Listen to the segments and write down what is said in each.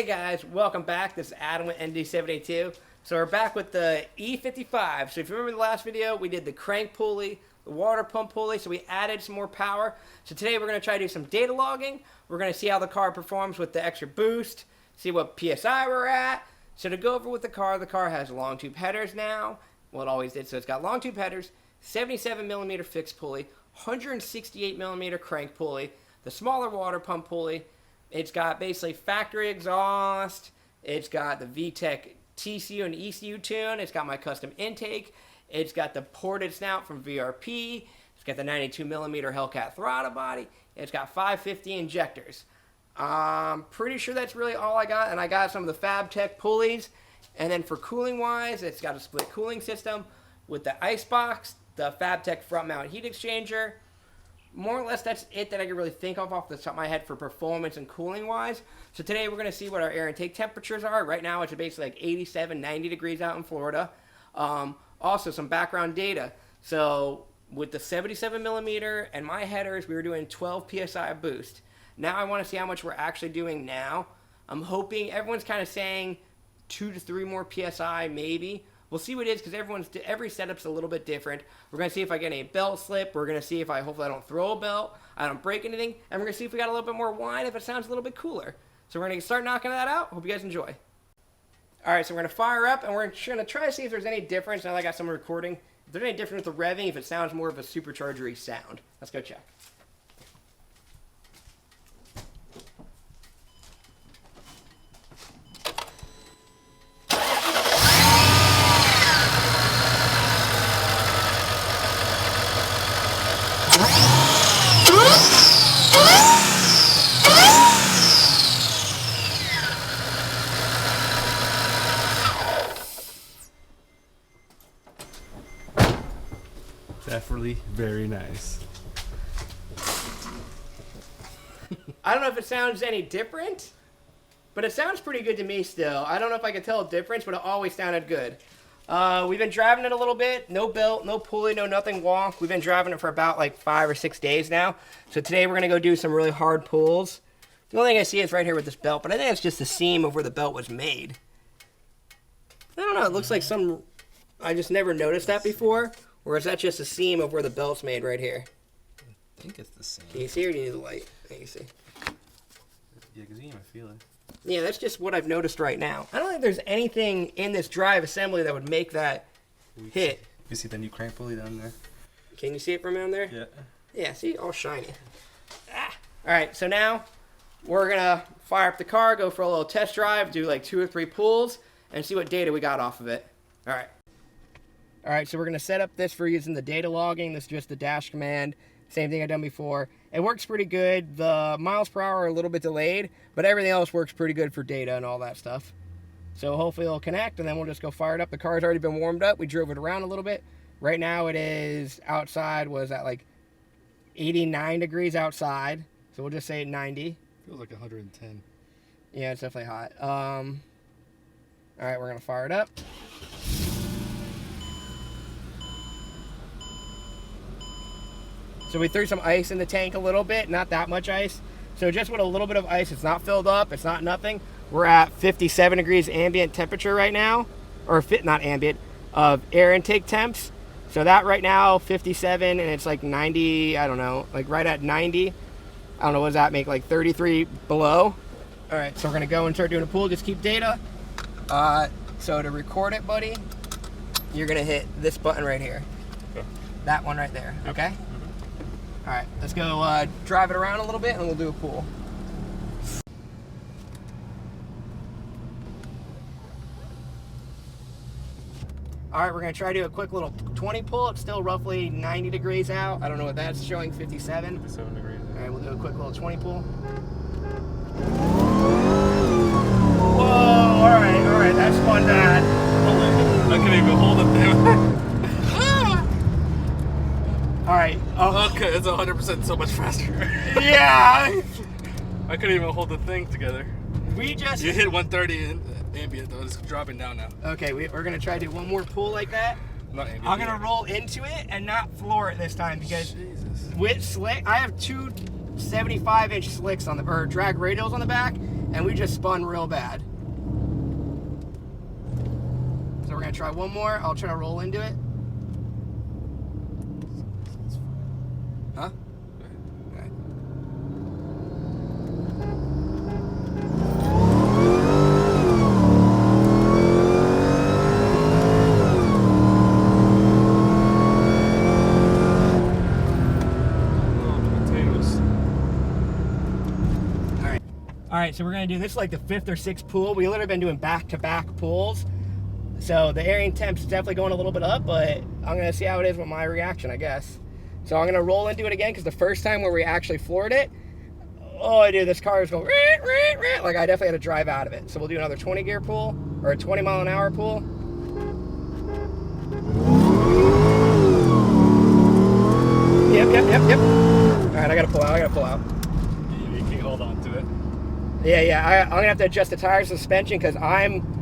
guys, welcome back. This is Adam with ND72. So we're back with the E55. So if you remember the last video, we did the crank pulley, the water pump pulley, so we added some more power. So today we're going to try to do some data logging. We're going to see how the car performs with the extra boost, see what PSI we're at. So to go over with the car has long tube headers now. Well, it always did. So it's got long tube headers, 77mm fixed pulley, 168mm crank pulley, the smaller water pump pulley. It's got basically factory exhaust. It's got the VTEC TCU and ECU tune. It's got my custom intake. It's got the ported snout from VRP. It's got the 92mm HELLCAT throttle body. It's got 550 injectors. I'm pretty sure that's really all I got. And I got some of the fabtech pulleys. And then for cooling wise, it's got a split cooling system with the ice box, the fabtech front mount heat exchanger. More or less, that's it that I can really think of off the top of my head for performance and cooling wise. So today we're going to see what our air intake temperatures are. Right now it's basically like 87, 90 degrees out in Florida. Also some background data. So with the 77mm and my headers, we were doing 12 PSI boost. Now I want to see how much we're actually doing now. I'm hoping everyone's kind of saying 2 to 3 more PSI maybe. We'll see what it is because every setup's a little bit different. We're going to see if I get any belt slip. We're going to see if hopefully I don't throw a belt, I don't break anything. And we're going to see if we got a little bit more whine, if it sounds a little bit cooler. So we're going to start knocking that out. Hope you guys enjoy. Alright, so we're going to fire up and we're going to try to see if there's any difference. Now that I got some recording. If there's any difference with the revving, if it sounds more of a supercharger-y sound. Let's go check. Definitely very nice. I don't know if it sounds any different, but it sounds pretty good to me still. I don't know if I can tell a difference, but it always sounded good. We've been driving it a little bit. No belt, no pulley, no nothing wonk. We've been driving it for about like 5 or 6 days now. So today we're going to go do some really hard pulls. The only thing I see is right here with this belt, but I think it's just the seam of where the belt was made. I don't know. It looks like some... I just never noticed that before. Or is that just a seam of where the belt's made right here? I think it's the same. Can you see or do you need the light? You see. Yeah, because you can even feel it. Yeah, that's just what I've noticed right now. I don't think there's anything in this drive assembly that would make that hit. You see the new crank pulley down there? Can you see it from down there? Yeah. Yeah, see? All shiny. Ah. Alright, so now we're going to fire up the car, go for a little test drive, do like 2 or 3 pulls, and see what data we got off of it. Alright. Alright, so we're going to set up this for using the data logging. This is just the dash command. Same thing I've done before. It works pretty good. The miles per hour are a little bit delayed, but everything else works pretty good for data and all that stuff. So hopefully it'll connect, and then we'll just go fire it up. The car's already been warmed up. We drove it around a little bit. Right now it is outside, was at like 89 degrees outside. So we'll just say 90. Feels like 110. Yeah, it's definitely hot. Alright, we're going to fire it up. So we threw some ice in the tank a little bit, not that much ice. So just with a little bit of ice, it's not filled up, it's not nothing. We're at 57 degrees ambient temperature right now, or not ambient, of air intake temps. So that right now, 57, and it's like 90, I don't know, like right at 90. I don't know, what does that make, like 33 below? All right, so we're gonna go and start doing a pull, just keep data. So to record it, buddy, you're gonna hit this button right here. Okay. That one right there, okay? All right, let's go drive it around a little bit and we'll do a pull. All right, we're gonna try to do a quick little 20 pull. It's still roughly 90 degrees out. I don't know what that's showing, 57. 57 degrees. All right, we'll do a quick little 20 pull. Whoa, all right, that's fun, Dad. I couldn't even hold it there. Alright. Okay, it's 100% so much faster. Yeah! I couldn't even hold the thing together. We just... You hit 130 in ambient though, it's dropping down now. Okay, we're going to try to do one more pull like that. Not ambient. I'm going to roll into it and not floor it this time because with slick, I have 2 75-inch slicks on the, or drag radials on the back, and we just spun real bad. So we're gonna try one more. I'll try to roll into it. Huh? Okay. All right, so we're gonna do this like the 5th or 6th pull. We literally been doing back-to-back pulls. So the airing temp's definitely going a little bit up, but I'm gonna see how it is with my reaction, I guess. So I'm gonna roll into it again, because the first time where we actually floored it, oh dude, this car is going like I definitely had to drive out of it. So we'll do another 20 gear pull, or a 20 mile an hour pull. Yep. All right, I gotta pull out. You can hold on to it. Yeah, I'm gonna have to adjust the tire suspension because I'm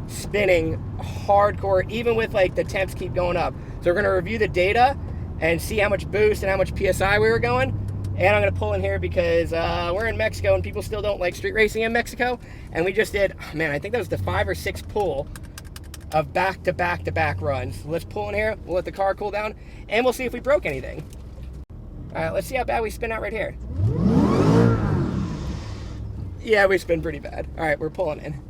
spinning hardcore, even with like the temps keep going up. So we're gonna review the data and see how much boost and how much PSI we were going. And I'm gonna pull in here because we're in Mexico and people still don't like street racing in Mexico. And we just did, man, I think that was the 5 or 6 pull of back-to-back runs. Let's pull in here, we'll let the car cool down, and we'll see if we broke anything. All right, let's see how bad we spin out right here. Yeah, we spin pretty bad. All right, we're pulling in.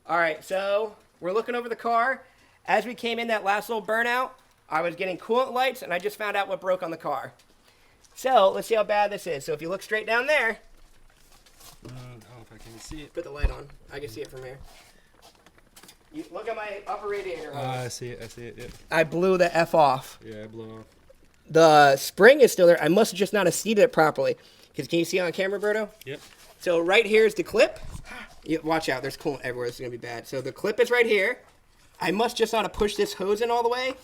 All right, so we're looking over the car. As we came in that last little burnout, I was getting coolant lights, and I just found out what broke on the car. So let's see how bad this is. So if you look straight down there, I don't know if I can see it. put the light on. I can see it from here. You look at my upper radiator hose. I see it. Yep. I blew the F off. Yeah, I blew off. The spring is still there. I must have just not seated it properly. Because can you see on camera, Berto? Yep. So right here is the clip. Watch out, there's coolant everywhere. This is going to be bad. So the clip is right here. I must just not have pushed this hose in all the way.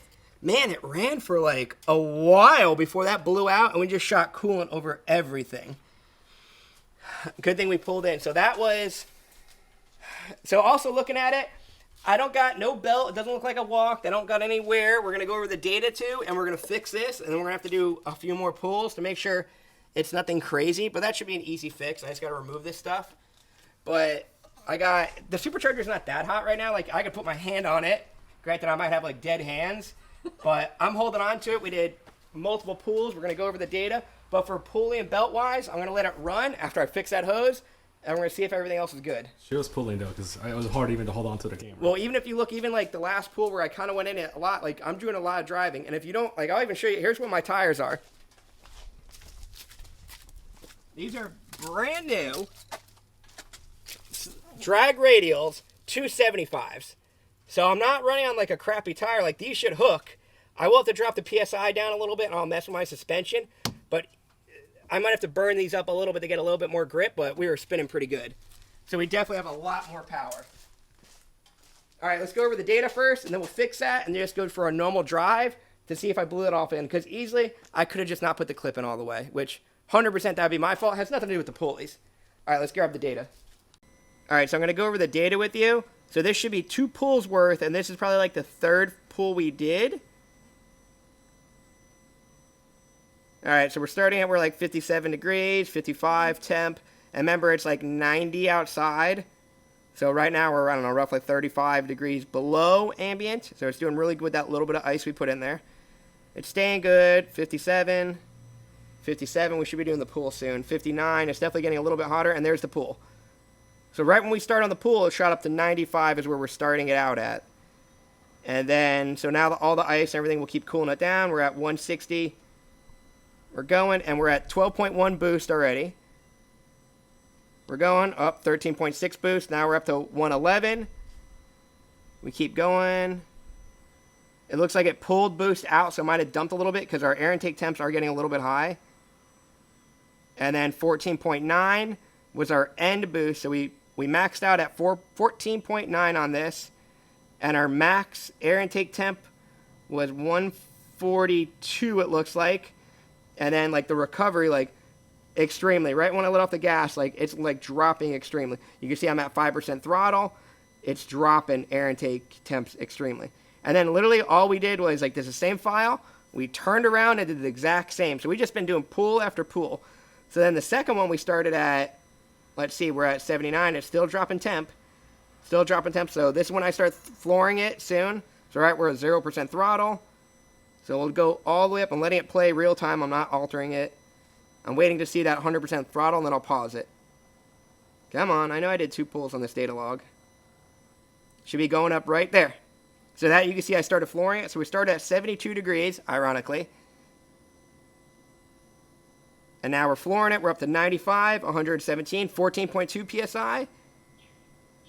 Man, it ran for like a while before that blew out, and we just shot coolant over everything. Good thing we pulled in. So that was... So also looking at it, I don't got no belt. It doesn't look like a walk. They don't got any wear. We're going to go over the data too, and we're going to fix this, and then we're going to have to do a few more pulls to make sure it's nothing crazy, but that should be an easy fix. I just got to remove this stuff. But I got, the supercharger's not that hot right now. Like, I could put my hand on it. Granted, I might have like dead hands, but I'm holding on to it. We did multiple pulls. We're going to go over the data. But for pulley and belt wise, I'm going to let it run after I fix that hose, and we're going to see if everything else is good. She was pulling though, because it was hard even to hold on to the camera. Well, even if you look, even like the last pull where I kind of went in it a lot, like I'm doing a lot of driving. And if you don't, like I'll even show you, here's what my tires are. These are brand new drag radials 275s. So I'm not running on like a crappy tire. Like these should hook. I will have to drop the PSI down a little bit and I'll mess with my suspension. But I might have to burn these up a little bit to get a little bit more grip, but we were spinning pretty good. So we definitely have a lot more power. All right, let's go over the data first and then we'll fix that and just go for a normal drive to see if I blew it off in. Because easily I could have just not put the clip in all the way, which 100% that would be my fault. It has nothing to do with the pulleys. All right, let's grab the data. All right, so I'm going to go over the data with you. So this should be 2 pulls worth, and this is probably like the 3rd pull we did. All right, so we're starting at, we're like 57 degrees, 55 temp. And remember, it's like 90 outside. So right now we're, I don't know, roughly 35 degrees below ambient. So it's doing really good with that little bit of ice we put in there. It's staying good, 57. 57, we should be doing the pool soon. 59, it's definitely getting a little bit hotter, and there's the pool. So right when we start on the pool, it shot up to 95 is where we're starting it out at. And then, so now all the ice and everything will keep cooling it down. We're at 160. We're going, and we're at 12.1 boost already. We're going up 13.6 boost. Now we're up to 111. We keep going. It looks like it pulled boost out, so it might have dumped a little bit because our air intake temps are getting a little bit high. And then 14.9 was our end boost. So we maxed out at 14.9 on this. And our max air intake temp was 142, it looks like. And then like the recovery, like extremely. Right when I let off the gas, like it's like dropping extremely. You can see I'm at 5% throttle. It's dropping air intake temps extremely. And then literally all we did was like, this is the same file. We turned around and did the exact same. So we just been doing pool after pool. So then the second one we started at let's see, we're at 79. It's still dropping temp. Still dropping temp. So this is when I start flooring it soon. So right, we're at 0% throttle. So we'll go all the way up. I'm letting it play real time. I'm not altering it. I'm waiting to see that 100% throttle, and then I'll pause it. Come on. I know I did 2 pulls on this data log. Should be going up right there. So that you can see I started flooring it. So we started at 72 degrees, ironically. And now we're flooring it. We're up to 95, 117, 14.2 PSI.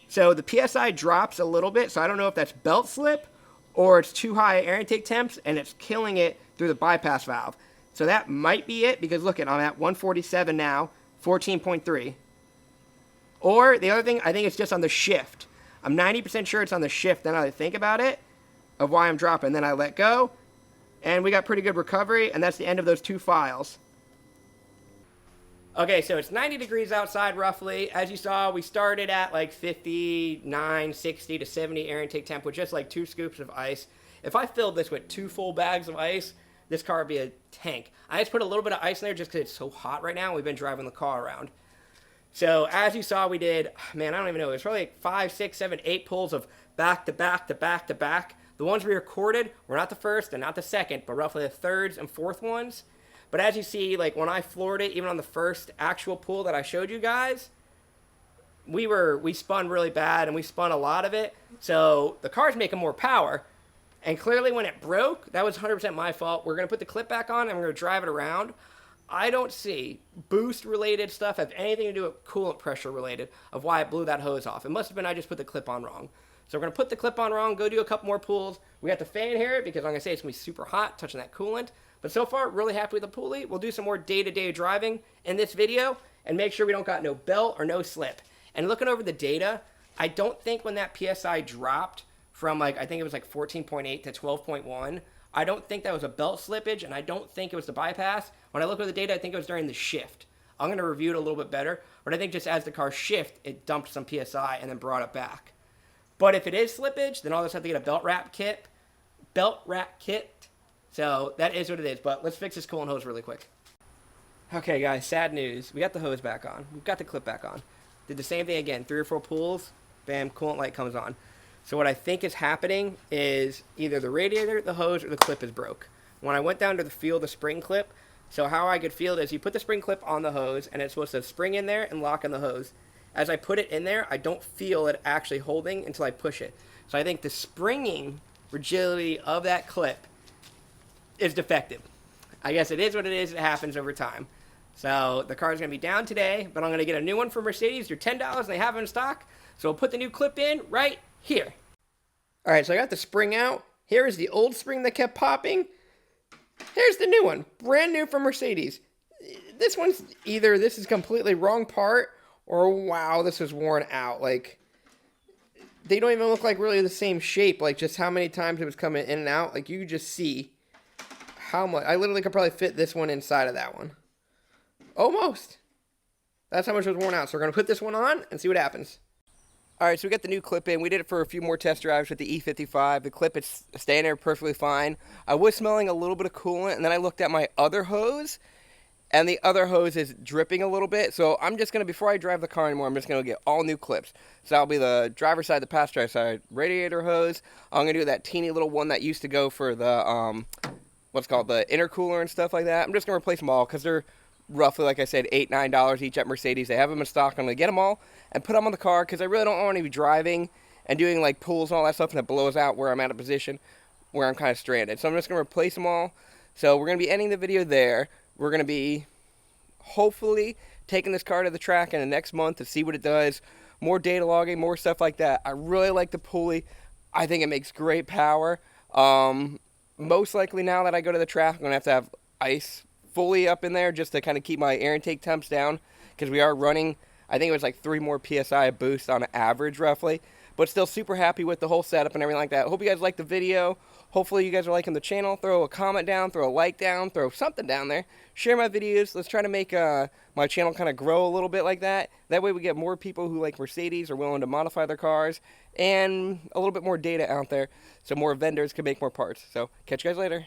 So the PSI drops a little bit. So I don't know if that's belt slip or it's too high air intake temps and it's killing it through the bypass valve. So that might be it, because look, I'm at 147 now, 14.3. Or the other thing, I think it's just on the shift. I'm 90% sure it's on the shift. Then I think about it, of why I'm dropping. Then I let go, and we got pretty good recovery, and that's the end of those 2 files. Okay, so it's 90 degrees outside roughly. As you saw, we started at like 59, 60 to 70 air intake temp with just like 2 scoops of ice. If I filled this with 2 full bags of ice, this car would be a tank. I just put a little bit of ice in there just because it's so hot right now. We've been driving the car around. So as you saw, we did, man, I don't even know. It was probably like 5, 6, 7, 8 pulls of back to back to back to back. The ones we recorded were not the first and not the second, but roughly the thirds and fourth ones. But as you see, like when I floored it, even on the first actual pull that I showed you guys, we spun really bad, and we spun a lot of it. So the car's making more power. And clearly when it broke, that was 100% my fault. We're going to put the clip back on, and we're going to drive it around. I don't see boost-related stuff have anything to do with coolant pressure-related of why it blew that hose off. It must have been I just put the clip on wrong. So we're going to put the clip on wrong, go do a couple more pulls. We got the fan here because I'm going to say it's going to be super hot touching that coolant. But so far, really happy with the pulley. We'll do some more day-to-day driving in this video and make sure we don't got no belt or no slip. And looking over the data, I don't think when that PSI dropped from like, I think it was like 14.8 to 12.1, I don't think that was a belt slippage, and I don't think it was the bypass. When I look at the data, I think it was during the shift. I'm going to review it a little bit better, but I think just as the car shift, it dumped some PSI and then brought it back. But if it is slippage, then I'll just have to get a belt wrap kit. So that is what it is, but let's fix this coolant hose really quick. Okay guys, sad news. We got the hose back on. We've got the clip back on. Did the same thing again, 3 or 4 pulls, bam, coolant light comes on. So what I think is happening is either the radiator, the hose, or the clip is broke. When I went down to feel the spring clip, so how I could feel it is you put the spring clip on the hose, and it's supposed to spring in there and lock in the hose. As I put it in there, I don't feel it actually holding until I push it. So I think the springing rigidity of that clip is defective. I guess it is what it is. It happens over time. So the car's going to be down today, but I'm going to get a new one from Mercedes. They're $10 and they have them in stock. So I'll put the new clip in right here. All right, so I got the spring out. Here is the old spring that kept popping. Here's the new one, brand new from Mercedes. This one's either this is completely wrong part, or wow, this is worn out. Like, they don't even look like really the same shape, like just how many times it was coming in and out. Like, you just see how much. I literally could probably fit this one inside of that one. Almost. That's how much it was worn out. So we're going to put this one on and see what happens. All right, so we got the new clip in. We did it for a few more test drives with the E55. The clip is staying there perfectly fine. I was smelling a little bit of coolant, and then I looked at my other hose, and the other hose is dripping a little bit. So I'm just going to, before I drive the car anymore, I'm just going to get all new clips. So that'll be the driver's side, the passenger side, radiator hose. I'm going to do that teeny little one that used to go for the, what's called the intercooler and stuff like that. I'm just going to replace them all because they're roughly, like I said, $8, $9 each at Mercedes. They have them in stock. I'm going to get them all and put them on the car because I really don't want to be driving and doing like pulls and all that stuff, and it blows out where I'm at a position where I'm kind of stranded. So I'm just going to replace them all. So we're going to be ending the video there. We're going to be hopefully taking this car to the track in the next month to see what it does. More data logging, more stuff like that. I really like the pulley. I think it makes great power. Most likely now that I go to the track, I'm going to have ice fully up in there just to kind of keep my air intake temps down, because we are running, I think it was like 3 more PSI boost on average roughly, but still super happy with the whole setup and everything like that. Hope you guys liked the video. Hopefully you guys are liking the channel. Throw a comment down, throw a like down, throw something down there. Share my videos. Let's try to make my channel kind of grow a little bit like that. That way we get more people who like Mercedes, are willing to modify their cars, and a little bit more data out there so more vendors can make more parts. So catch you guys later.